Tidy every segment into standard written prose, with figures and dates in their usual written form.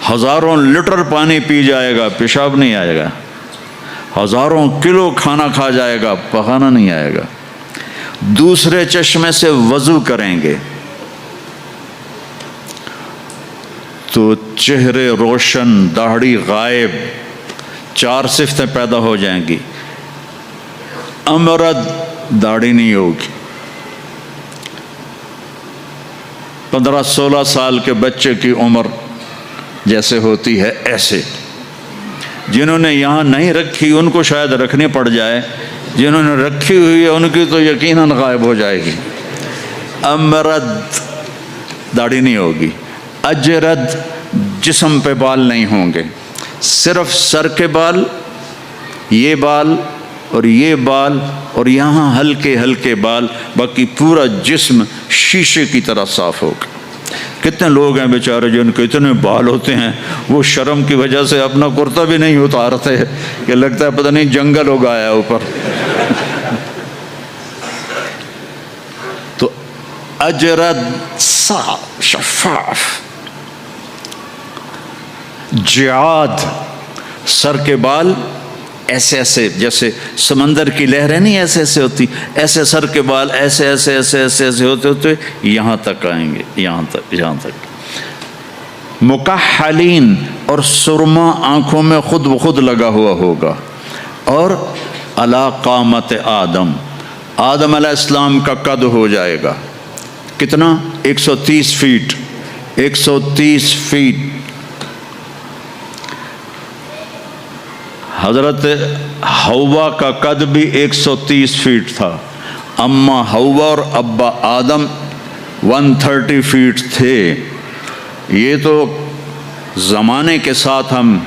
ہزاروں لیٹر پانی پی جائے گا، پیشاب نہیں آئے گا، ہزاروں کلو کھانا کھا جائے گا، پخانا نہیں آئے گا۔ دوسرے چشمے سے وضو کریں گے تو چہرے روشن، داڑھی غائب، 4 صفتیں پیدا ہو جائیں گی۔ امرد، داڑھی نہیں ہوگی۔ 15-16 سال کے بچے کی عمر جیسے ہوتی ہے ایسے، جنہوں نے یہاں نہیں رکھی ان کو شاید رکھنی پڑ جائے، جنہوں نے رکھی ہوئی ہے ان کی تو یقیناً غائب ہو جائے گی۔ امرد، داڑھی نہیں ہوگی۔ اجرد، جسم پہ بال نہیں ہوں گے، صرف سر کے بال، یہ بال اور یہ بال اور یہاں ہلکے ہلکے بال، باقی پورا جسم شیشے کی طرح صاف ہوگا۔ کتنے لوگ ہیں بیچارے جن کے اتنے بال ہوتے ہیں وہ شرم کی وجہ سے اپنا کرتا بھی نہیں اتارتے کہ لگتا ہے پتہ نہیں جنگل اگایا اوپر۔ تو اجرد، صاف شفاف۔ جعاد، سر کے بال ایسے ایسے، جیسے سمندر کی لہریں نہیں ایسے ایسے ہوتی، ایسے سر کے بال ایسے ایسے ایسے ایسے ایسے ہوتے ہوتے یہاں تک آئیں گے، یہاں تک۔ مکحلین، اور سرما آنکھوں میں خود بخود لگا ہوا ہوگا۔ اور علی قامت آدم، آدم علیہ السلام کا قد ہو جائے گا کتنا؟ 130 فیٹ، 130 فیٹ۔ حضرت حوا کا قد بھی 130 فیٹ تھا، اما حوا اور ابا آدم 130 فیٹ تھے۔ یہ تو زمانے کے ساتھ ہم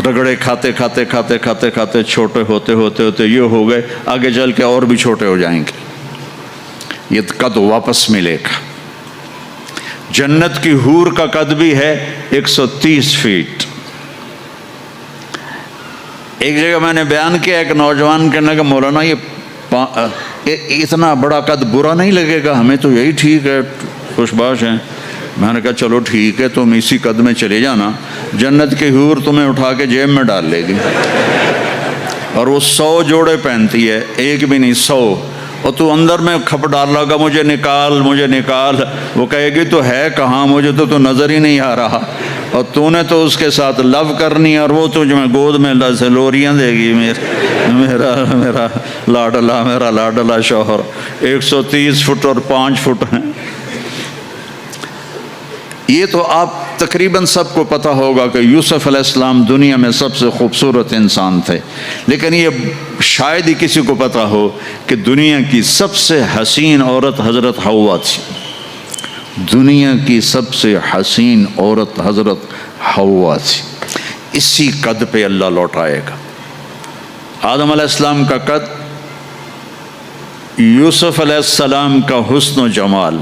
رگڑے کھاتے کھاتے کھاتے کھاتے کھاتے چھوٹے ہوتے ہوتے ہوتے یہ ہو گئے، آگے چل کے اور بھی چھوٹے ہو جائیں گے، یہ قد واپس ملے گا۔ جنت کی حور کا قد بھی ہے 130 فیٹ۔ ایک جگہ میں نے بیان کیا، ایک نوجوان کہنے لگا مولانا یہ اتنا بڑا قد برا نہیں لگے گا، ہمیں تو یہی ٹھیک ہے، خوش باش ہیں۔ میں نے کہا چلو ٹھیک ہے، تم اسی قد میں چلے جانا، جنت کی حور تمہیں اٹھا کے جیب میں ڈال لے گی، اور وہ 100 جوڑے پہنتی ہے، ایک بھی نہیں 100، اور تو اندر میں کھپ ڈال لگا مجھے نکال مجھے نکال، وہ کہے گی تو ہے کہاں، مجھے تو نظر ہی نہیں آ رہا، اور تو نے تو اس کے ساتھ لو کرنی اور وہ تجھ میں گود میں لوریاں دے گی، میرا لاڈلا شوہر۔ 130 فٹ اور 5 فٹ ہیں۔ یہ تو آپ تقریباً سب کو پتہ ہوگا کہ یوسف علیہ السلام دنیا میں سب سے خوبصورت انسان تھے، لیکن یہ شاید ہی کسی کو پتہ ہو کہ دنیا کی سب سے حسین عورت حضرت حوا تھی۔ دنیا کی سب سے حسین عورت حضرت حوا تھی۔ اسی قد پہ اللہ لوٹائے گا۔ آدم علیہ السلام کا قد، یوسف علیہ السلام کا حسن و جمال،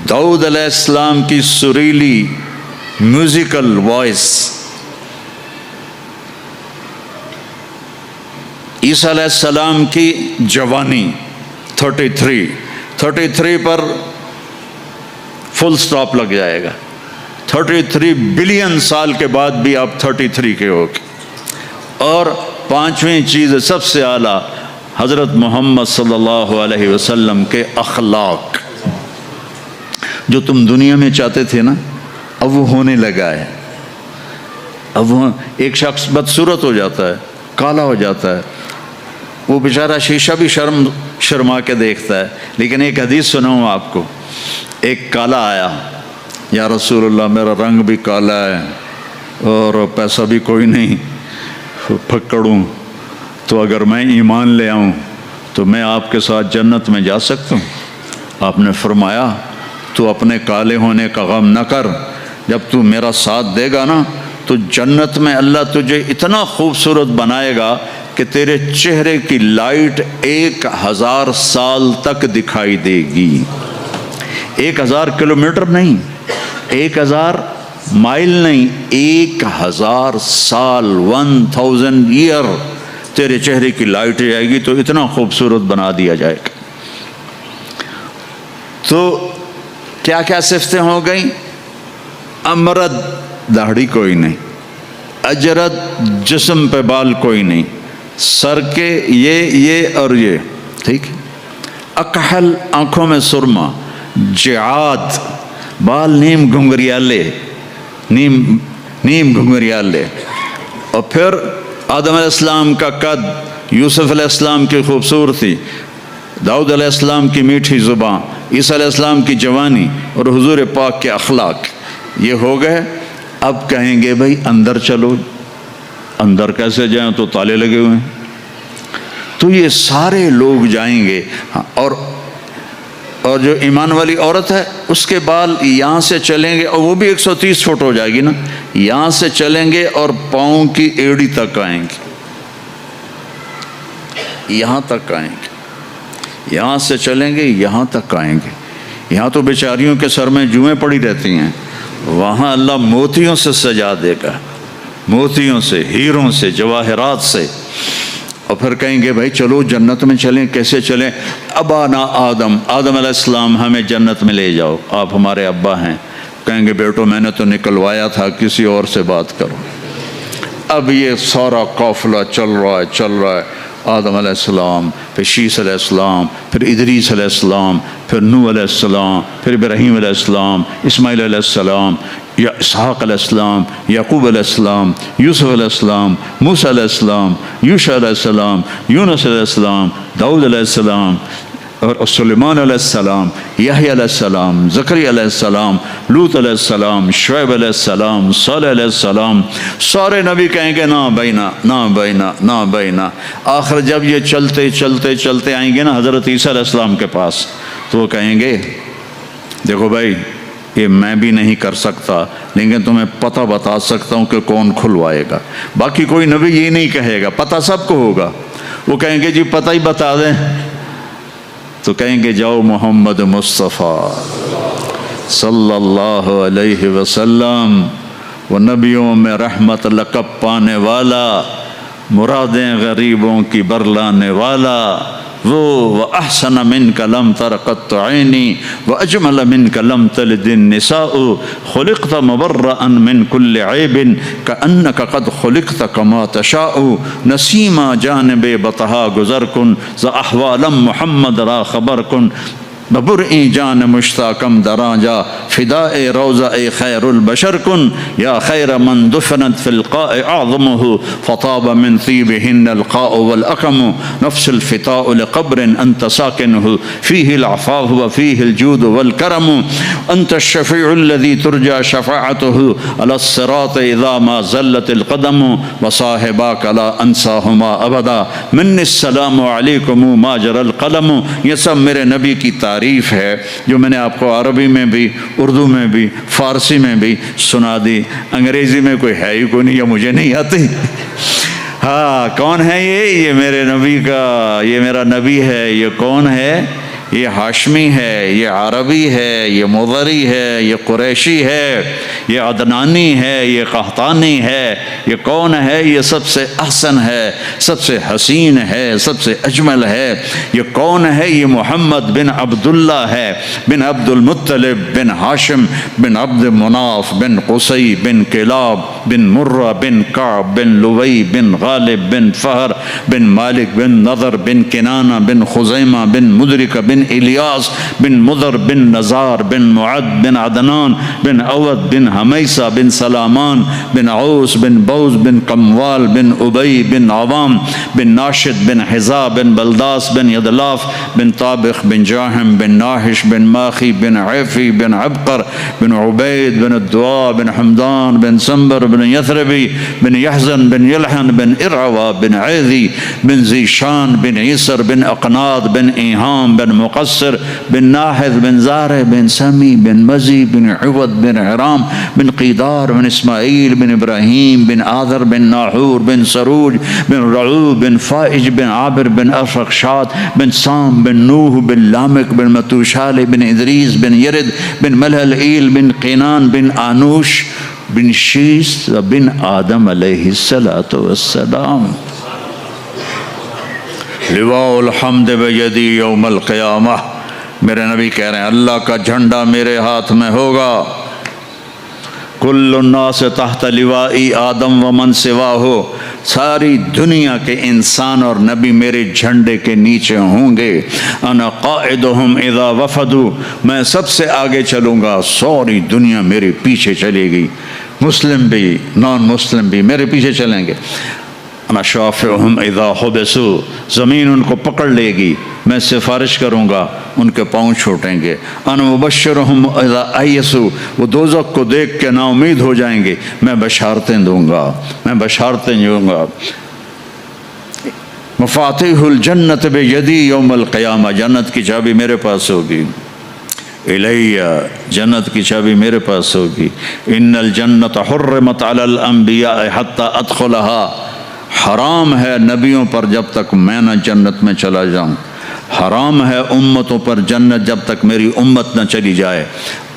داؤد علیہ السلام کی سریلی میوزیکل وائس، عیسیٰ علیہ السلام کی جوانی 33 پر فل سٹاپ لگ جائے گا۔ 33 بلین سال کے بعد بھی آپ 33 کے ہو گے۔ اور 5ویں چیز سب سے اعلیٰ، حضرت محمد صلی اللہ علیہ وسلم کے اخلاق، جو تم دنیا میں چاہتے تھے نا، اب وہ ہونے لگا ہے۔ اب وہ ایک شخص بدصورت ہو جاتا ہے، کالا ہو جاتا ہے، وہ بیچارہ شیشہ بھی شرما کے دیکھتا ہے، لیکن ایک حدیث سناؤں آپ کو۔ ایک کالا آیا، یا رسول اللہ میرا رنگ بھی کالا ہے اور پیسہ بھی کوئی نہیں، پھکڑوں، تو اگر میں ایمان لے آؤں تو میں آپ کے ساتھ جنت میں جا سکتا ہوں؟ آپ نے فرمایا تو اپنے کالے ہونے کا غم نہ کر، جب تو میرا ساتھ دے گا نا تو جنت میں اللہ تجھے اتنا خوبصورت بنائے گا کہ تیرے چہرے کی لائٹ 1000 سال تک دکھائی دے گی۔ 1000 کلومیٹر نہیں، 1000 مائل نہیں، 1000 سال، 1000 ایئر تیرے چہرے کی لائٹ جائے گی، تو اتنا خوبصورت بنا دیا جائے گا۔ تو کیا کیا صفتیں ہو گئیں؟ امرد داڑھی کوئی نہیں، اجرد جسم پہ بال کوئی نہیں، سر کے یہ اور یہ، ٹھیک ہے، اکحل آنکھوں میں سرما، جعاد بال نیم گھنگریالے، نیم گھنگریالے، اور پھر آدم علیہ السلام کا قد، یوسف علیہ السلام کی خوبصورتی، داؤد علیہ السلام کی میٹھی زبان، عیسیٰ علیہ السلام کی جوانی اور حضور پاک کے اخلاق، یہ ہو گئے۔ اب کہیں گے بھائی اندر چلو، اندر کیسے جائیں؟ تو تالے لگے ہوئے ہیں۔ تو یہ سارے لوگ جائیں گے، اور جو ایمان والی عورت ہے اس کے بال یہاں سے چلیں گے، اور وہ بھی 130 فٹ ہو جائے گی نا، یہاں سے چلیں گے اور پاؤں کی ایڑی تک آئیں گے، یہاں تک آئیں گے، یہاں سے چلیں گے یہاں تک آئیں گے۔ یہاں تو بیچاریوں کے سر میں جوئیں پڑی رہتی ہیں، وہاں اللہ موتیوں سے سجا دے گا، موتیوں سے، ہیروں سے، جواہرات سے، اور پھر کہیں گے بھائی چلو جنت میں چلیں۔ کیسے چلیں؟ ابانا آدم علیہ السلام ہمیں جنت میں لے جاؤ، آپ ہمارے ابا ہیں۔ کہیں گے بیٹو میں نے تو نکلوایا تھا، کسی اور سے بات کرو۔ اب یہ سارا قافلہ چل رہا ہے، آدم علیہ السلام، پھر شیس علیہ السلام، پھر ادریس علیہ السلام، پھر نوح علیہ السلام، پھر ابراہیم علیہ السلام، اسماعیل علیہ السلام، یا اسحاق علیہ السلام، یعقوب علیہ السلام، یوسف علیہ السلام، موسیٰ علیہ السلام، یوشع علیہ السلام، یونس علیہ السلام، داؤد علیہ السلام، اور سلیمان علیہ السلام، یحییٰ علیہ السلام، زکریا علیہ السلام، لوط علیہ السلام، شعیب علیہ السلام، صالح علیہ السلام، سارے نبی کہیں گے نا بینا، نا بینا، نا بینا۔ آخر جب یہ چلتے آئیں گے نا حضرت عیسیٰ علیہ السلام کے پاس، تو وہ کہیں گے دیکھو بھائی یہ میں بھی نہیں کر سکتا، لیکن تمہیں پتہ بتا سکتا ہوں کہ کون کھلوائے گا۔ باقی کوئی نبی یہ نہیں کہے گا، پتہ سب کو ہوگا۔ وہ کہیں گے جی پتہ ہی بتا دیں، تو کہیں گے جاؤ محمد مصطفیٰ صلی اللہ علیہ وسلم، وہ نبیوں میں رحمت لقب پانے والا، مرادیں غریبوں کی برلانے والا، وہ احسن منک لم تر قط عینی واجمل منک لم تلد النساء خلقت مبرأ من كل عیب کأنک قد خلقت کما تشاء نسیما جانب بطحا گزر کن ز احوال محمد را خبر کن ببرئی جان مشتاقم دراجا فداء روضہ خیر البشر کن یا خیر من دفنت فی القاء اعظمه فطاب من طیبہن القاء والاقم نفس الفتاء لقبر انت ساکنه فیہ العفاف وفیہ الجود والکرم انت الشفیع الذي ترجى شفاعته على الصراط اذا ما زلت القدم وصاحباک لا انساہما ابدا من السلام علیکم ما جرى القلم۔ یہ سب میرے نبی کی تعریف ہے جو میں نے آپ کو عربی میں بھی، اردو میں بھی، فارسی میں بھی سنا دی۔ انگریزی میں کوئی ہے ہی کوئی نہیں، یا مجھے نہیں آتی۔ ہاں کون ہے یہ میرے نبی کا، یہ میرا نبی ہے۔ یہ کون ہے؟ یہ ہاشمی ہے، یہ عربی ہے، یہ مضری ہے، یہ قریشی ہے، یہ عدنانی ہے، یہ قحطانی ہے۔ یہ کون ہے؟ یہ سب سے احسن ہے، سب سے حسین ہے، سب سے اجمل ہے۔ یہ کون ہے؟ یہ محمد بن عبداللہ ہے، بن عبد المطلب، بن ہاشم، بن عبد مناف، بن قصی، بن کلاب، بن مرہ، بن کعب، بن لوی، بن غالب، بن فہر، بن مالک، بن نضر، بن کنانہ، بن خزیمہ، بن مدرک، بن الیاس، بن مضر، بن نزار، بن معد، بن عدنان، بن عود، بن حمیسہ، بن سلامان، بن عوس، بن بوز، بن قموال، بن ابی، بن عوام، بن ناشد، بن حزا، بن بلداس، بن یدلاف، بن طابخ، بن جاہم، بن ناحش، بن ماخی، بن عیفی، بن عبقر، بن عبید، بن الدعاء، بن حمدان، بن سنبر، بن یثربی، بن یحزن، بن یلحن، بن ارعوا، بن عیذی، بن ذیشان، بن عیسر، بن اقناد، بن ایہام، بن مقصر، بن ناحذ، بن زارع، بن سمی، بن مزی، بن عوض، بن عرام، بن قیدار، بن اسماعیل، بن ابراہیم، بن آذر، بن ناحور، بن سروج، بن رعوب، بن فائج، بن عابر، بن ارفخشاد، بن سام، بن نوح، بن لامک، بن متوشال، بن ادریس، بن یرد، بن ملہلئیل، بن قینان، بن آنوش، بن شیس، بن آدم علیہ السلام۔ لواء الحمد بیدی یوم القیامہ، میرے نبی کہہ رہے ہیں اللہ کا جھنڈا میرے ہاتھ میں ہوگا کل الناس تحت لوائی آدم ومن سواہ، ساری دنیا کے انسان اور نبی میرے جھنڈے کے نیچے ہوں گے. انا قائدہم اذا وفدوا، میں سب سے آگے چلوں گا، ساری دنیا میرے پیچھے چلے گی، مسلم بھی نان مسلم بھی میرے پیچھے چلیں گے. انا شافعہم اذا حبسوا، زمین ان کو پکڑ لے گی، میں سفارش کروں گا، ان کے پاؤں چھوٹیں گے. انا مبشرہم اذا ایسوا، وہ دوزخ کو دیکھ کے نا امید ہو جائیں گے، میں بشارتیں دوں گا، میں بشارتیں دوں گا. مفاتیح الجنت بیدی یوم القیامہ، جنت کی چابی میرے پاس ہوگی. الیہ، جنت کی چابی میرے پاس ہوگی. ان الجنت حرمت علی الانبیاء حتی ادخلها، حرام ہے نبیوں پر جب تک میں نہ جنت میں چلا جاؤں، حرام ہے امتوں پر جنت جب تک میری امت نہ چلی جائے.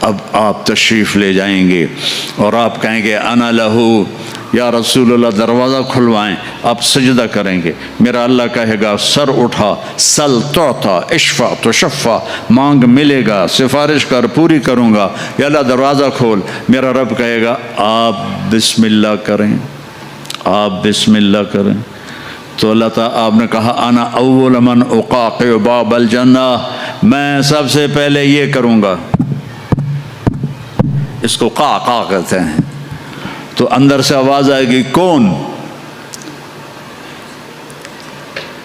اب آپ تشریف لے جائیں گے اور آپ کہیں گے انا لہو، یا رسول اللہ دروازہ کھلوائیں. آپ سجدہ کریں گے، میرا اللہ کہے گا سر اٹھا، سل تعطا، اشفع تشفع، مانگ ملے گا، سفارش کر پوری کروں گا. یا اللہ دروازہ کھول. میرا رب کہے گا آپ بسم اللہ کریں، آپ بسم اللہ کریں. تو اللہ تعالیٰ، آپ نے کہا انا اول من اقاقع باب الجنہ، میں سب سے پہلے یہ کروں گا. اس کو قاقع کہتے ہیں. تو اندر سے آواز آئے گی کون؟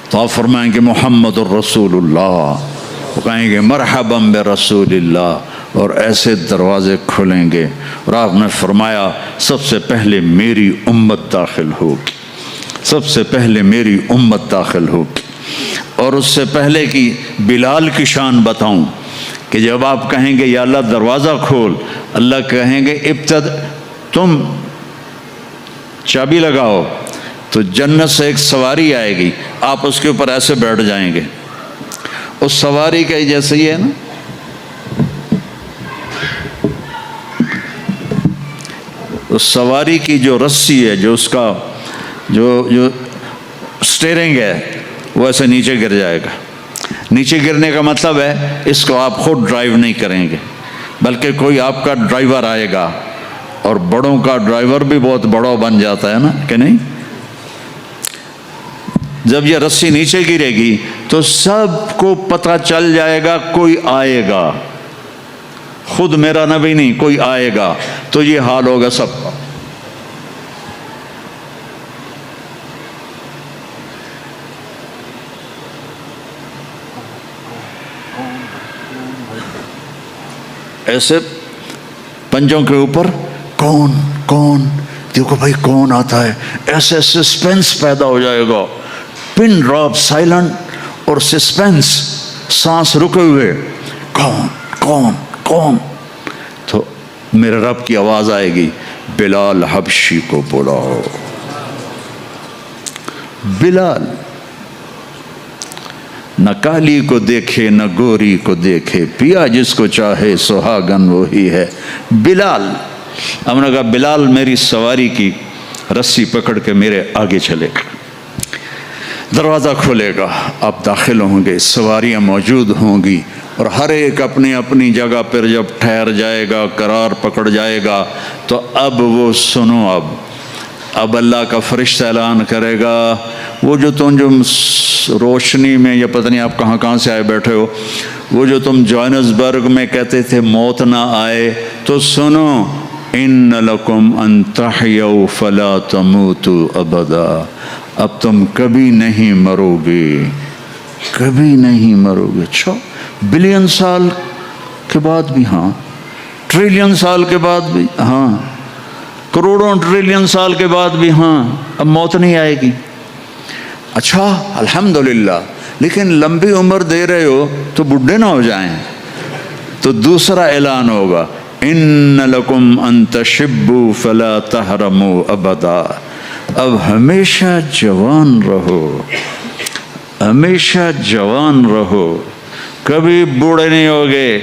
تو آپ فرمائیں گے محمد الرسول اللہ. وہ کہیں گے مرحبا برسول اللہ، اور ایسے دروازے کھلیں گے. اور آپ نے فرمایا سب سے پہلے میری امت داخل ہوگی، سب سے پہلے میری امت داخل ہوگی. اور اس سے پہلے کی بلال کی شان بتاؤں کہ جب آپ کہیں گے یا اللہ دروازہ کھول، اللہ کہیں گے تم چابی لگاؤ، تو جنت سے ایک سواری آئے گی، آپ اس کے اوپر ایسے بیٹھ جائیں گے. اس سواری کا جیسے یہ ہے نا، اس سواری کی جو رسی ہے، جو اس کا جو سٹیرنگ ہے، وہ ایسے نیچے گر جائے گا. نیچے گرنے کا مطلب ہے اس کو آپ خود ڈرائیو نہیں کریں گے، بلکہ کوئی آپ کا ڈرائیور آئے گا. اور بڑوں کا ڈرائیور بھی بہت بڑا بن جاتا ہے نا، کہ نہیں؟ جب یہ رسی نیچے گرے گی تو سب کو پتہ چل جائے گا کوئی آئے گا، خود میرا نبی نہیں، کوئی آئے گا. تو یہ حال ہوگا سب کا. ایسے پنجوں کے اوپر کون کون، دیکھو بھائی کون آتا ہے، ایسے سسپینس پیدا ہو جائے گا. پن ڈراپ سائلنٹ اور سسپینس، سانس رکے ہوئے، کون کون کون. تو میرے رب کی آواز آئے گی بلال حبشی کو بلاؤ. بلال نہ کالی کو دیکھے نہ گوری کو دیکھے، پیا جس کو چاہے سہاگن وہی ہے. بلال، ہم نے کہا بلال میری سواری کی رسی پکڑ کے میرے آگے چلے گا. دروازہ کھلے گا، آپ داخل ہوں گے، سواریاں موجود ہوں گی، اور ہر ایک اپنی اپنی جگہ پر جب ٹھہر جائے گا، قرار پکڑ جائے گا، تو اب وہ سنو، اب اللہ کا فرشتہ اعلان کرے گا. وہ جو تم جو روشنی میں، یا پتہ نہیں آپ کہاں کہاں سے آئے بیٹھے ہو، وہ جو تم جوہانسبرگ میں کہتے تھے موت نہ آئے، تو سنو ان لکم ان تحیوا فلا تموتوا ابدا، اب تم کبھی نہیں مرو گے، کبھی نہیں مرو گے. اچھا، بلین سال کے بعد بھی ہاں، ٹریلین سال کے بعد بھی ہاں، کروڑوں ٹریلین سال کے بعد بھی ہاں، اب موت نہیں آئے گی. اچھا الحمدللہ، لیکن لمبی عمر دے رہے ہو تو بڈھے نہ ہو جائیں. تو دوسرا اعلان ہوگا ان لکم ان تشبوا فلا تحرموا ابدا، اب ہمیشہ جوان رہو، ہمیشہ جوان رہو، کبھی بوڑھے نہیں ہوگے.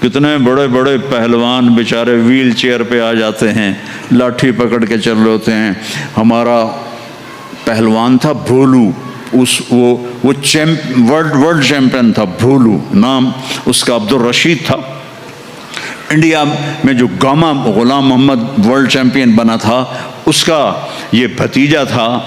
کتنے بڑے بڑے پہلوان بیچارے ویل چیئر پہ آ جاتے ہیں، لاٹھی پکڑ کے چل رہے ہوتے ہیں. ہمارا پہلوان تھا بھولو، وہ ورلڈ چیمپئن تھا، بھولو نام اس کا عبد الرشید تھا. انڈیا میں جو گاما غلام محمد ورلڈ چیمپئن بنا تھا اس کا یہ بھتیجا تھا،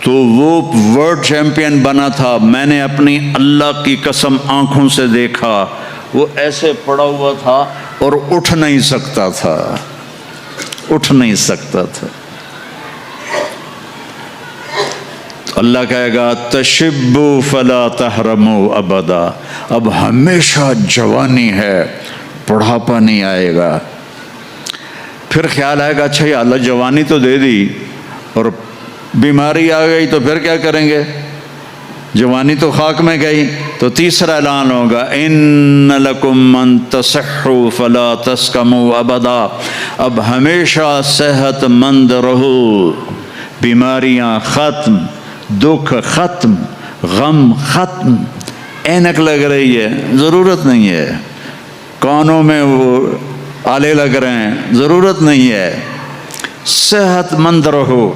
تو وہ ورلڈ چیمپئن بنا تھا. میں نے اپنی اللہ کی قسم آنکھوں سے دیکھا، وہ ایسے پڑا ہوا تھا اور اٹھ نہیں سکتا تھا، اٹھ نہیں سکتا تھا. اللہ کہے گا تشبوا فلا تحرموا ابدا، اب ہمیشہ جوانی ہے، بڑھاپا نہیں آئے گا. پھر خیال آئے گا اچھا یا اللہ جوانی تو دے دی اور بیماری آ گئی تو پھر کیا کریں گے، جوانی تو خاک میں گئی. تو تیسرا اعلان ہوگا ان لکم ان تصحوا فلا تسقموا ابدا، اب ہمیشہ صحت مند رہو، بیماریاں ختم، دکھ ختم، غم ختم. اینک لگ رہی ہے ضرورت نہیں ہے، کانوں میں وہ آلے لگ رہے ہیں ضرورت نہیں ہے. صحت مند رہو.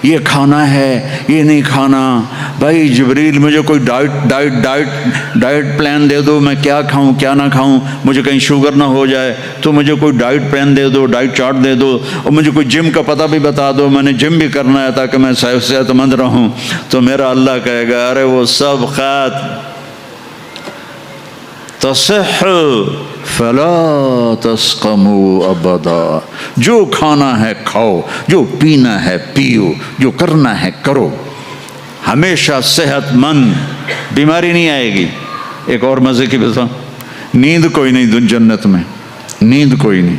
یہ کھانا ہے یہ نہیں کھانا، بھائی جبریل مجھے کوئی ڈائٹ پلان دے دو، میں کیا کھاؤں کیا نہ کھاؤں، مجھے کہیں شوگر نہ ہو جائے تو مجھے کوئی ڈائٹ پلان دے دو، ڈائٹ چارٹ دے دو، اور مجھے کوئی جم کا پتہ بھی بتا دو، میں نے جم بھی کرنا ہے تاکہ میں صحت مند رہوں. تو میرا اللہ کہے گا ارے وہ سب خیر، تصح فلا تسقموا ابدا، جو کھانا ہے کھاؤ، جو پینا ہے پیو، جو کرنا ہے کرو، ہمیشہ صحت مند، بیماری نہیں آئے گی. ایک اور مزے کی بتا، نیند کوئی نہیں جنت میں، نیند کوئی نہیں،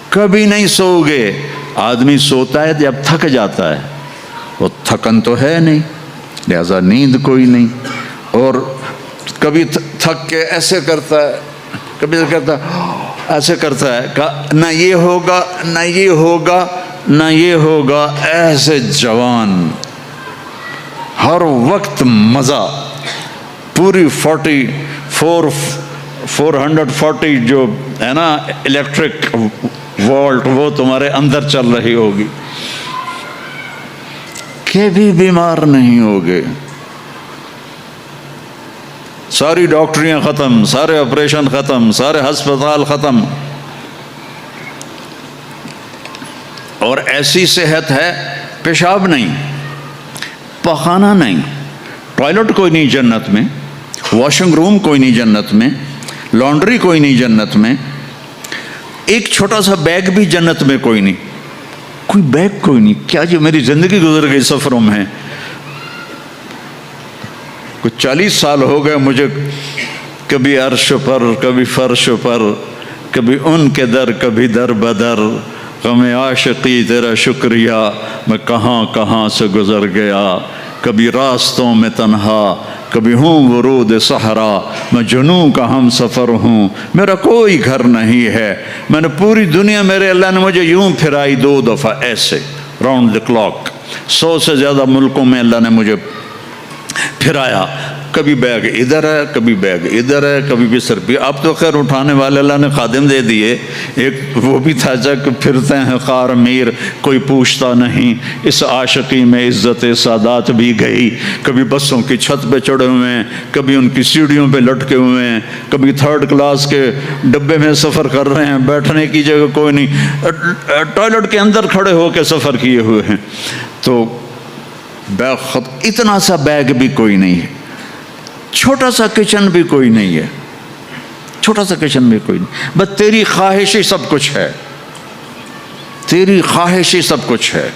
کبھی نہیں سو گے. آدمی سوتا ہے جب تھک جاتا ہے، وہ تھکن تو ہے نہیں، لہذا نیند کوئی نہیں. اور کبھی تھک کے ایسے کرتا ہے، کبھی کہتا ایسے کرتا ہے، نہ یہ ہوگا نہ یہ ہوگا نہ یہ ہوگا، ایسے جوان، ہر وقت مزہ. پوری 440 جو ہے نا الیکٹرک وولٹ، وہ تمہارے اندر چل رہی ہوگی، کبھی بیمار نہیں ہوگے. ساری ڈاکٹریاں ختم، سارے آپریشن ختم، سارے ہسپتال ختم، اور ایسی صحت ہے پیشاب نہیں، پخانہ نہیں، ٹوائلٹ کوئی نہیں جنت میں، واشنگ روم کوئی نہیں جنت میں، لانڈری کوئی نہیں جنت میں، ایک چھوٹا سا بیگ بھی جنت میں کوئی نہیں، کوئی بیگ کوئی نہیں. کیا جو میری زندگی گزر گئی سفروں میں، کچھ 40 سال ہو گئے مجھے، کبھی عرش پر کبھی فرش پر، کبھی ان کے در کبھی در بدر، غم عاشقی تیرا شکریہ میں کہاں کہاں سے گزر گیا. کبھی راستوں میں تنہا، کبھی ہوں ورود صحرا، میں جنوں کا ہم سفر ہوں، میرا کوئی گھر نہیں ہے. میں نے پوری دنیا، میرے اللہ نے مجھے یوں پھرائی 2 دفعہ ایسے راؤنڈ دی کلاک، 100 سے زیادہ ملکوں میں اللہ نے مجھے پھرایا. کبھی بیگ ادھر ہے کبھی بیگ ادھر ہے، کبھی بستر بھی. اب تو خیر اٹھانے والے اللہ نے خادم دے دیے، ایک وہ بھی تھا جب پھرتے ہیں خار میر، کوئی پوچھتا نہیں. اس عاشقی میں عزت سادات بھی گئی. کبھی بسوں کی چھت پہ چڑھے ہوئے ہیں، کبھی ان کی سیڑھیوں پہ لٹکے ہوئے ہیں، کبھی 3rd کلاس کے ڈبے میں سفر کر رہے ہیں، بیٹھنے کی جگہ کوئی نہیں، ٹوائلٹ کے اندر کھڑے ہو کے سفر کیے ہوئے ہیں. تو اتنا سا بیگ بھی کوئی نہیں ہے، چھوٹا سا کچن بھی کوئی نہیں ہے، چھوٹا سا کچن بھی کوئی نہیں. بس تیری خواہش ہی سب کچھ ہے، تیری خواہش ہی سب کچھ ہے.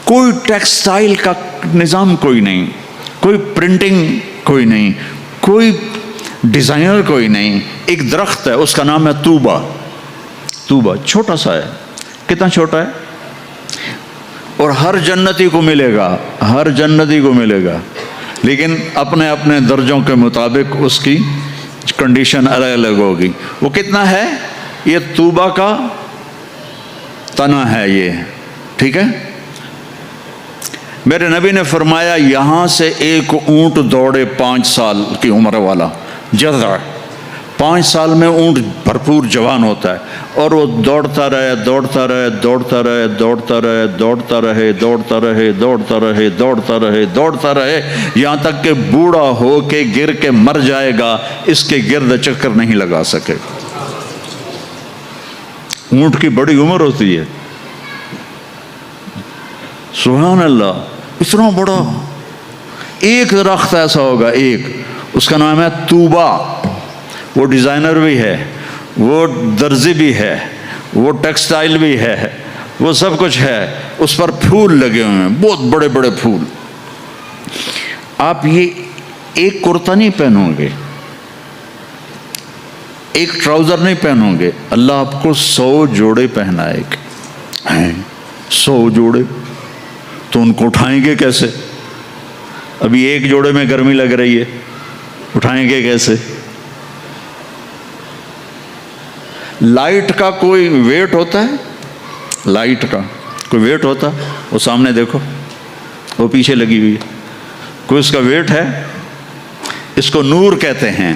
کوئی ٹیکسٹائل کا نظام کوئی نہیں، کوئی پرنٹنگ کوئی نہیں، کوئی ڈیزائنر کوئی نہیں. ایک درخت ہے، اس کا نام ہے طوبہ. طوبہ چھوٹا سا ہے، کتنا چھوٹا ہے، اور ہر جنتی کو ملے گا، ہر جنتی کو ملے گا، لیکن اپنے اپنے درجوں کے مطابق اس کی کنڈیشن الگ الگ ہوگی. وہ کتنا ہے، یہ طوبہ کا تنا ہے یہ، ٹھیک ہے. میرے نبی نے فرمایا یہاں سے ایک اونٹ دوڑے 5 سال کی عمر والا، جذع 5 سال میں اونٹ بھرپور جوان ہوتا ہے، اور وہ دوڑتا رہے دوڑتا رہے دوڑتا رہے دوڑتا رہے دوڑتا رہے دوڑتا رہے دوڑتا رہے دوڑتا رہے دوڑتا رہے، یہاں تک کہ بوڑھا ہو کے گر کے مر جائے گا، اس کے گرد چکر نہیں لگا سکے. اونٹ کی بڑی عمر ہوتی ہے، سبحان اللہ، اتنا بڑا ایک درخت ایسا ہوگا، ایک، اس کا نام ہے طوبا، وہ ڈیزائنر بھی ہے، وہ درزی بھی ہے، وہ ٹیکسٹائل بھی ہے، وہ سب کچھ ہے، اس پر پھول لگے ہوئے ہیں، بہت بڑے بڑے پھول۔ آپ یہ ایک کرتا نہیں پہنو گے، ایک ٹراؤزر نہیں پہنو گے، اللہ آپ کو 100 جوڑے پہنائے گا، 100 جوڑے، تو ان کو اٹھائیں گے کیسے؟ ابھی ایک جوڑے میں گرمی لگ رہی ہے، اٹھائیں گے کیسے؟ لائٹ کا کوئی ویٹ ہوتا ہے؟ لائٹ کا کوئی ویٹ ہوتا؟ وہ سامنے دیکھو، وہ پیچھے لگی ہوئی ہے، کوئی اس کا ویٹ ہے؟ اس کو نور کہتے ہیں۔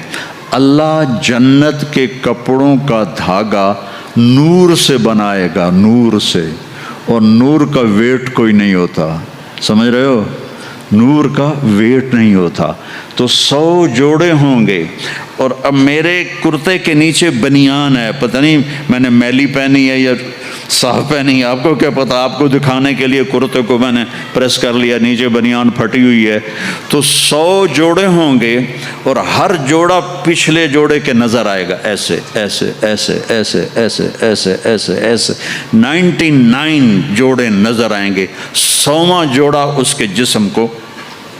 اللہ جنت کے کپڑوں کا دھاگا نور سے بنائے گا، نور سے، اور نور کا ویٹ کوئی نہیں ہوتا، سمجھ رہے ہو؟ نور کا ویٹ نہیں ہوتا، تو 100 جوڑے ہوں گے۔ اور اب میرے کرتے کے نیچے بنیان ہے، پتہ نہیں میں نے میلی پہنی ہے یا صاف پہنی ہے، آپ کو کیا پتہ، آپ کو دکھانے کے لیے کرتے کو میں نے پریس کر لیا، نیچے بنیان پھٹی ہوئی ہے۔ تو 100 جوڑے ہوں گے، اور ہر جوڑا پچھلے جوڑے کے نظر آئے گا، ایسے ایسے ایسے ایسے ایسے ایسے ایسے ایسے 99 جوڑے نظر آئیں گے، 100واں جوڑا اس کے جسم کو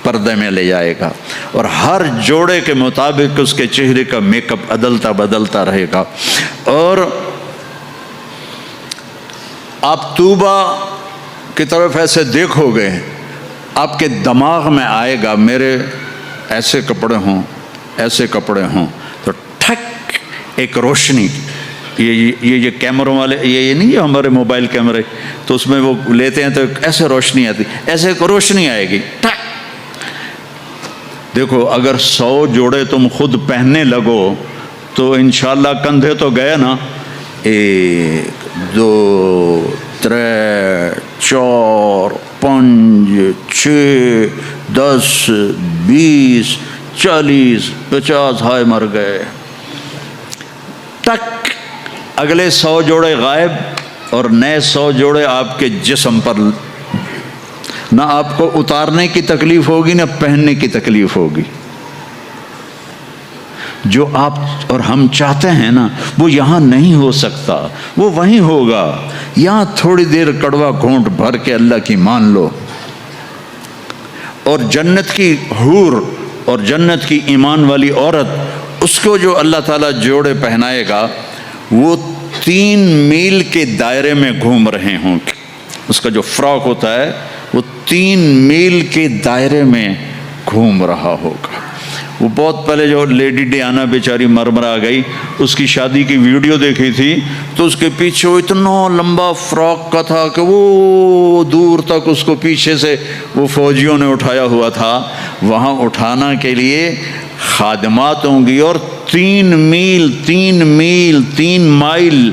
پردے میں لے جائے گا، اور ہر جوڑے کے مطابق اس کے چہرے کا میک اپ بدلتا رہے گا۔ اور آپ طوبا کی طرف ایسے دیکھو گے، آپ کے دماغ میں آئے گا میرے ایسے کپڑے ہوں، ایسے کپڑے ہوں، تو ٹھک ایک روشنی، یہ کیمروں والے، یہ نہیں ہے ہمارے موبائل کیمرے، تو اس میں وہ لیتے ہیں تو ایسے روشنی آتی، ایسے ایک روشنی آئے گی، ٹھک۔ دیکھو اگر 100 جوڑے تم خود پہننے لگو تو انشاءاللہ کندھے تو گئے نا، 1 2 3 4 5 6 10 20 40 50 ہائے مر گئے، ٹک، اگلے 100 جوڑے غائب، اور نئے 100 جوڑے آپ کے جسم پر، نہ آپ کو اتارنے کی تکلیف ہوگی نہ پہننے کی تکلیف ہوگی۔ جو آپ اور ہم چاہتے ہیں نا وہ یہاں نہیں ہو سکتا، وہ وہیں ہوگا۔ یہاں تھوڑی دیر کڑوا گھونٹ بھر کے اللہ کی مان لو، اور جنت کی حور اور جنت کی ایمان والی عورت، اس کو جو اللہ تعالیٰ جوڑے پہنائے گا، وہ 3 میل کے دائرے میں گھوم رہے ہوں گے۔ اس کا جو فراق ہوتا ہے وہ 3 میل کے دائرے میں گھوم رہا ہوگا۔ وہ بہت پہلے جو لیڈی ڈیانا بیچاری مرمرا گئی، اس کی شادی کی ویڈیو دیکھی تھی، تو اس کے پیچھے وہ اتنا لمبا فراق کا تھا کہ وہ دور تک اس کو پیچھے سے وہ فوجیوں نے اٹھایا ہوا تھا۔ وہاں اٹھانا کے لیے خادمات ہوں گی، اور 3 میل 3 مائل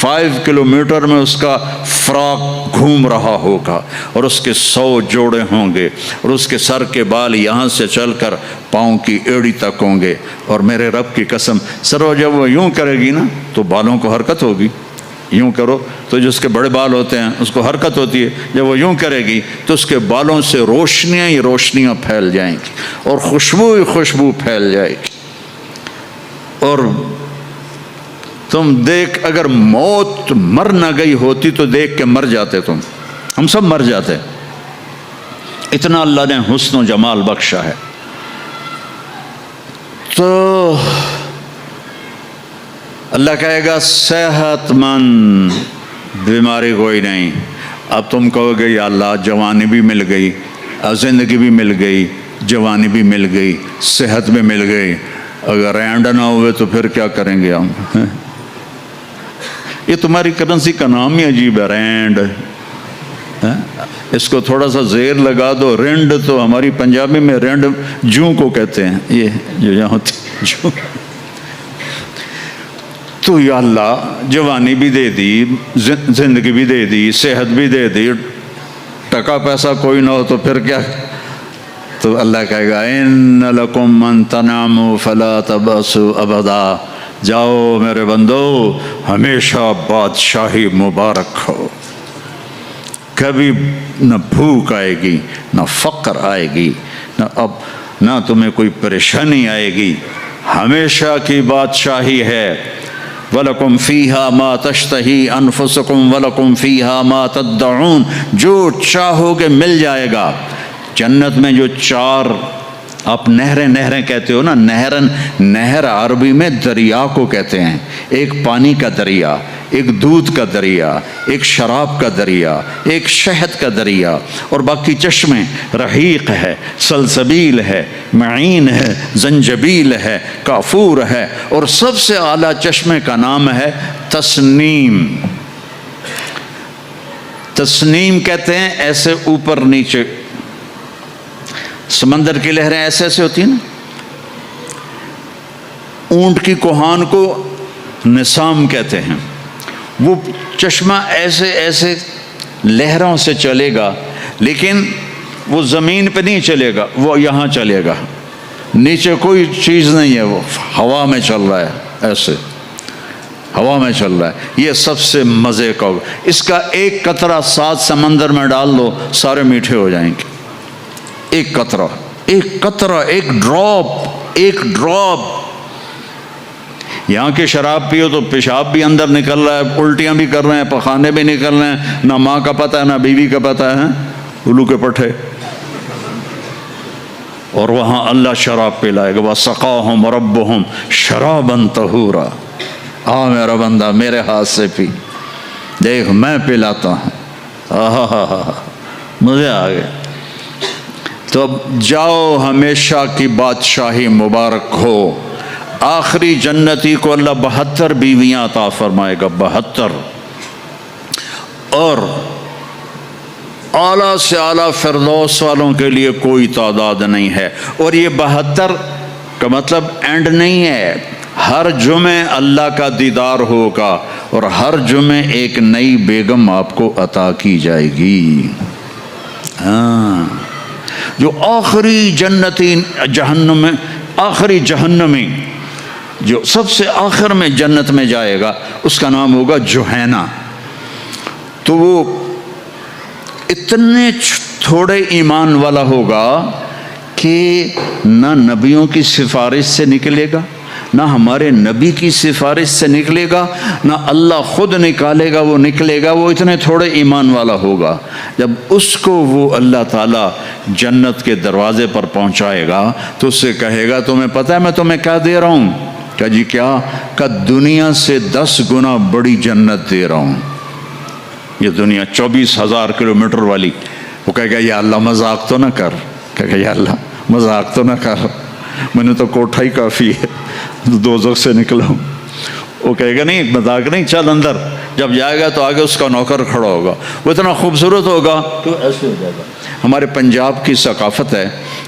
5 کلومیٹر میں اس کا فراق گھوم رہا ہوگا، اور اس کے 100 جوڑے ہوں گے، اور اس کے سر کے بال یہاں سے چل کر پاؤں کی ایڑی تک ہوں گے۔ اور میرے رب کی قسم، سرو جب وہ یوں کرے گی نا تو بالوں کو حرکت ہوگی، یوں کرو تو جس کے بڑے بال ہوتے ہیں اس کو حرکت ہوتی ہے، جب وہ یوں کرے گی تو اس کے بالوں سے روشنیاں ہی روشنیاں پھیل جائیں گی، اور خوشبو ہی خوشبو پھیل جائے گی۔ اور تم دیکھ، اگر موت مر نہ گئی ہوتی تو دیکھ کے مر جاتے تم، ہم سب مر جاتے، اتنا اللہ نے حسن و جمال بخشا ہے۔ تو اللہ کہے گا صحت مند، بیماری کوئی نہیں۔ اب تم کہو گے یا اللہ جوانی بھی مل گئی، زندگی بھی مل گئی، جوانی بھی مل گئی، صحت بھی مل گئی، اگر رینڈ نہ ہوئے تو پھر کیا کریں گے ہم؟ یہ تمہاری کرنسی کا نام ہی عجیب ہے، رینڈ۔ اس کو تھوڑا سا زیر لگا دو، رینڈ، تو ہماری پنجابی میں رینڈ جوں کو کہتے ہیں، یہ جو یہاں ہوتی جوں۔ تو یا اللہ جوانی بھی دے دی، زندگی بھی دے دی، صحت بھی دے دی، ٹکا پیسہ کوئی نہ ہو تو پھر کیا؟ تو اللہ کہے گا ان لکم من تنعموا فلا تبأسوا ابدا، جاؤ میرے بندو، ہمیشہ بادشاہی مبارک ہو، کبھی نہ بھوک آئے گی، نہ فقر آئے گی، نہ تمہیں کوئی پریشانی آئے گی، ہمیشہ کی بادشاہی ہے۔ وَلَكُمْ فِيهَا مَا تَشْتَهِي أَنفُسُكُمْ وَلَكُمْ فِيهَا مَا تَدَّعُونَ، جو چاہو گے مل جائے گا۔ جنت میں جو چار آپ نہریں کہتے ہو نا، نہر عربی میں دریا کو کہتے ہیں، ایک پانی کا دریا، ایک دودھ کا دریا، ایک شراب کا دریا، ایک شہد کا دریا، اور باقی چشمے رحیق ہے، سلسبیل ہے، معین ہے، زنجبیل ہے، کافور ہے، اور سب سے اعلیٰ چشمے کا نام ہے تسنیم۔ تسنیم کہتے ہیں ایسے اوپر نیچے، سمندر کی لہریں ایسے ایسے ہوتی ہیں نا، اونٹ کی کوہان کو نسام کہتے ہیں، وہ چشمہ ایسے ایسے لہروں سے چلے گا، لیکن وہ زمین پہ نہیں چلے گا، وہ یہاں چلے گا، نیچے کوئی چیز نہیں ہے، وہ ہوا میں چل رہا ہے، ایسے ہوا میں چل رہا ہے۔ یہ سب سے مزے کا ہوگا، اس کا ایک قطرہ 7 سمندر میں ڈال دو، سارے میٹھے ہو جائیں گے۔ ایک قطرہ، ایک ڈراپ۔ یہاں کی شراب پیو تو پیشاب بھی اندر نکل رہا ہے، الٹیاں بھی کر رہے ہیں، پخانے بھی نکل رہے ہیں، نہ ماں کا پتہ ہے نہ بیوی کا پتہ ہے، الو کے پٹھے۔ اور وہاں اللہ شراب پلائے گا، وَسَقَاهُمْ رَبُّهُمْ شَرَابًا طَهُورًا، آ میرا بندہ میرے ہاتھ سے پی، دیکھ میں پلاتا ہوں، مزے آ گئے۔ تو اب جاؤ، ہمیشہ کی بادشاہی مبارک ہو۔ آخری جنتی کو اللہ 72 بیویاں عطا فرمائے گا، 72، اور اعلیٰ سے اعلیٰ فردوس والوں کے لیے کوئی تعداد نہیں ہے۔ اور یہ 72 کا مطلب اینڈ نہیں ہے، ہر جمعے اللہ کا دیدار ہوگا، اور ہر جمعے ایک نئی بیگم آپ کو عطا کی جائے گی۔ ہاں، جو آخری جنتی جہنم میں، آخری جہنمی جو سب سے آخر میں جنت میں جائے گا، اس کا نام ہوگا جوہینہ۔ تو وہ اتنے تھوڑے ایمان والا ہوگا کہ نہ نبیوں کی سفارش سے نکلے گا، نہ ہمارے نبی کی سفارش سے نکلے گا، نہ اللہ خود نکالے گا، وہ نکلے گا، وہ اتنے تھوڑے ایمان والا ہوگا۔ جب اس کو وہ اللہ تعالیٰ جنت کے دروازے پر پہنچائے گا تو اس سے کہے گا، تمہیں پتہ ہے میں تمہیں کیا دے رہا ہوں؟ کہا جی کیا؟ کہ دنیا سے 10 گنا بڑی جنت دے رہا ہوں۔ یہ دنیا 24,000 کلومیٹر والی، وہ کہے گا یا اللہ مذاق تو نہ کر، کہے گا یا اللہ مذاق تو نہ کر، میں نے تو کوٹھا ہی کافی ہے، دوزخ سے نکلا ہوں۔ وہ کہے گا نہیں مذاق نہیں، چل اندر۔ جب جائے گا تو آگے اس کا نوکر کھڑا ہوگا، وہ اتنا خوبصورت ہوگا تو ایسے ہو جائے گا۔ ہمارے پنجاب کی ثقافت ہے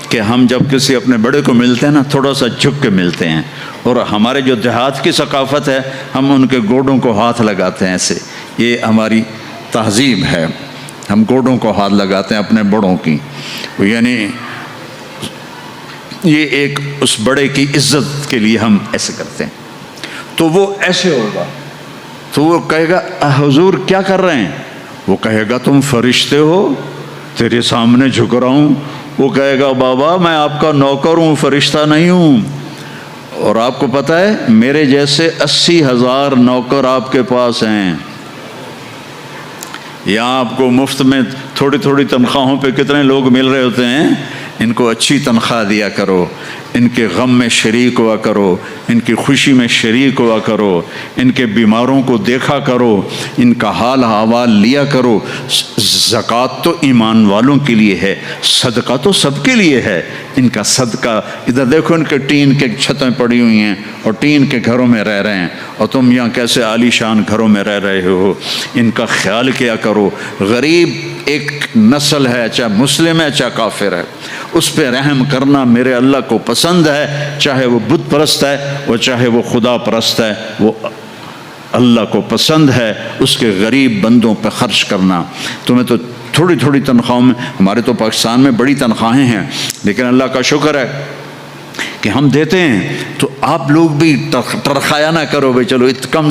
کہ ہم جب کسی اپنے بڑے کو ملتے ہیں نا، تھوڑا سا جھک کے ملتے ہیں، اور ہمارے جو دیہات کی ثقافت ہے، ہم ان کے گوڈوں کو ہاتھ لگاتے ہیں ایسے، یہ ہماری تہذیب ہے، ہم گوڈوں کو ہاتھ لگاتے ہیں اپنے بڑوں کی، یعنی یہ ایک اس بڑے کی عزت کے لیے ہم ایسے کرتے ہیں۔ تو وہ ایسے ہوگا، تو وہ کہے گا حضور کیا کر رہے ہیں؟ وہ کہے گا تم فرشتے ہو، تیرے سامنے جھک رہا ہوں۔ وہ کہے گا بابا میں آپ کا نوکر ہوں، فرشتہ نہیں ہوں، اور آپ کو پتہ ہے میرے جیسے 80,000 نوکر آپ کے پاس ہیں۔ یہاں آپ کو مفت میں تھوڑی تھوڑی تنخواہوں پہ کتنے لوگ مل رہے ہوتے ہیں، ان کو اچھی تنخواہ دیا کرو، ان کے غم میں شریک ہوا کرو، ان کی خوشی میں شریک ہوا کرو، ان کے بیماروں کو دیکھا کرو، ان کا حال احوال لیا کرو۔ زکوٰۃ تو ایمان والوں کے لیے ہے، صدقہ تو سب کے لیے ہے۔ ان کا صدقہ، ادھر دیکھو ان کے ٹین کے چھتیں پڑی ہوئی ہیں اور ٹین کے گھروں میں رہ رہے ہیں، اور تم یہاں کیسے عالی شان گھروں میں رہ رہے ہو، ان کا خیال کیا کرو۔ غریب ایک نسل ہے، چاہے مسلم ہے چاہے کافر ہے، اس پہ رحم کرنا میرے اللہ کو پسند ہے، چاہے وہ بت پرست ہے اور چاہے وہ خدا پرست ہے، وہ اللہ کو پسند ہے اس کے غریب بندوں پہ خرچ کرنا۔ تمہیں تو تھوڑی تھوڑی تنخواہوں میں، ہمارے تو پاکستان میں بڑی تنخواہیں ہیں، لیکن اللہ کا شکر ہے کہ ہم دیتے ہیں تو آپ لوگ بھی ٹرخایا نہ کرو بھائی چلو کم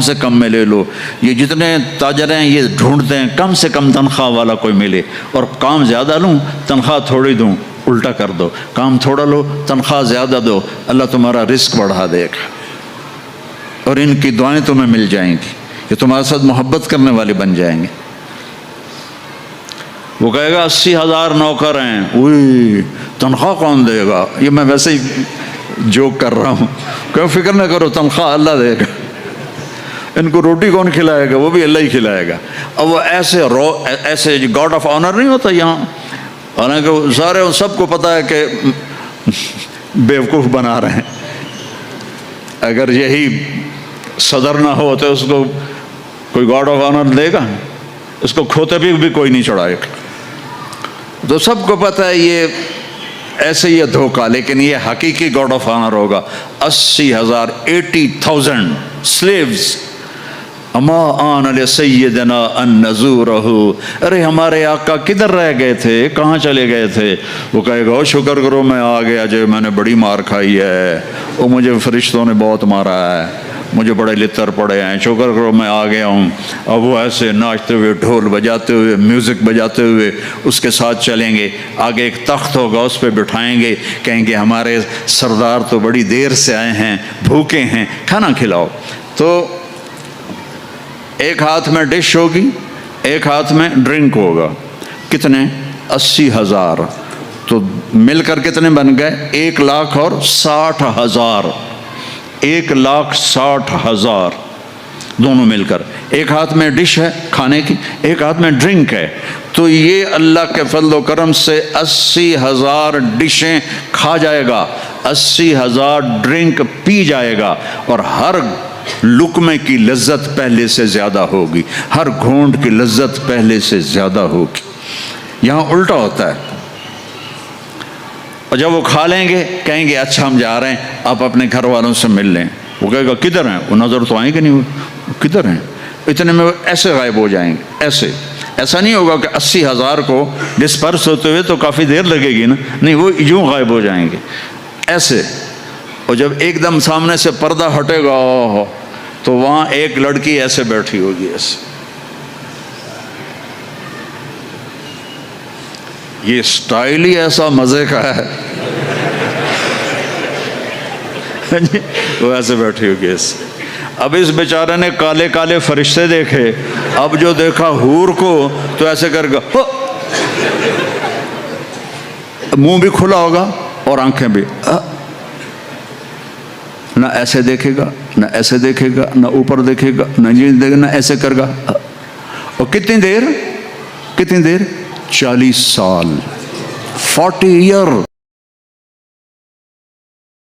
سے کم میں لے لو. یہ جتنے تاجر ہیں یہ ڈھونڈتے ہیں کم سے کم تنخواہ والا کوئی ملے, اور کام زیادہ لوں تنخواہ تھوڑی دوں, الٹا کر دو, کام تھوڑا لو تنخواہ زیادہ دو, اللہ تمہارا رزق بڑھا دے گا اور ان کی دعائیں تمہیں مل جائیں گی, یہ تمہارے ساتھ محبت کرنے والے بن جائیں گے. وہ کہے گا 80,000 نوکر ہیں, اوئی تنخواہ کون دے گا؟ یہ میں ویسے ہی جوک کر رہا ہوں, کوئی فکر نہ کرو تنخواہ اللہ دے گا. ان کو روٹی کون کھلائے گا؟ وہ بھی اللہ ہی کھلائے گا. اب وہ ایسے گاڈ آف آنر نہیں ہوتا یہاں, حالانکہ سارے سب کو پتہ ہے کہ بیوقوف بنا رہے ہیں. اگر یہی صدر نہ ہو تو اس کو کوئی گاڈ آف آنر دے گا؟ اس کو کھوتے بھی کوئی نہیں چڑھائے گا. تو سب کو پتہ ہے یہ ایسے ہی دھوکہ, لیکن یہ حقیقی گاڈ آف آنر ہوگا. 80,000 80,000 slaves. اما آن لسیدنا ان نزورہ, ارے ہمارے آقا کدھر رہ گئے تھے, کہاں چلے گئے تھے؟ وہ کہے گا شکر کرو میں آ گیا, جو میں نے بڑی مار کھائی ہے, وہ مجھے فرشتوں نے بہت مارا ہے, مجھے بڑے لتر پڑے ہیں, شکر کرو میں آ گیا ہوں. اب وہ ایسے ناچتے ہوئے, ڈھول بجاتے ہوئے, میوزک بجاتے ہوئے اس کے ساتھ چلیں گے. آگے ایک تخت ہوگا, اس پہ بٹھائیں گے, کہیں گے ہمارے سردار تو بڑی دیر سے آئے ہیں, بھوکے ہیں, کھانا کھلاؤ. تو ایک ہاتھ میں ڈش ہوگی, ایک ہاتھ میں ڈرنک ہوگا. کتنے؟ 80,000. تو مل کر کتنے بن گئے؟ 1,60,000. 1,60,000 دونوں مل کر. ایک ہاتھ میں ڈش ہے کھانے کی, ایک ہاتھ میں ڈرنک ہے. تو یہ اللہ کے فضل و کرم سے 80,000 ڈشیں کھا جائے گا, 80,000 ڈرنک پی جائے گا, اور ہر لقمے کی لذت پہلے سے زیادہ ہوگی, ہر گھونٹ کی لذت پہلے سے زیادہ ہوگی. یہاں الٹا ہوتا ہے. اور جب وہ کھا لیں گے کہیں گے اچھا ہم جا رہے ہیں, آپ اپنے گھر والوں سے مل لیں. وہ کہے گا کدھر ہیں؟ وہ نظر تو آئیں گے نہیں, کدھر ہیں؟ اتنے میں وہ ایسے غائب ہو جائیں گے. ایسا نہیں ہوگا کہ 80,000 کو ڈسپرس ہوتے ہوئے تو کافی دیر لگے گی نا, نہیں, وہ یوں غائب ہو جائیں گے ایسے. اور جب ایک دم سامنے سے پردہ ہٹے گا تو وہاں ایک لڑکی ایسے بیٹھی ہوگی, ایسے. یہ سٹائل ہی ایسا مزے کا ہے. وہ ایسے بیٹھی ہوگی ایسے. اب اس بیچارے نے کالے کالے فرشتے دیکھے, اب جو دیکھا حور کو تو ایسے کر گا, منہ بھی کھلا ہوگا اور آنکھیں بھی, نہ ایسے دیکھے گا, نہ ایسے دیکھے گا, نہ اوپر دیکھے گا, نہ یہ دیکھے گا, نہ ایسے کر گا. اور کتنی دیر 40 سال 40 ایئر.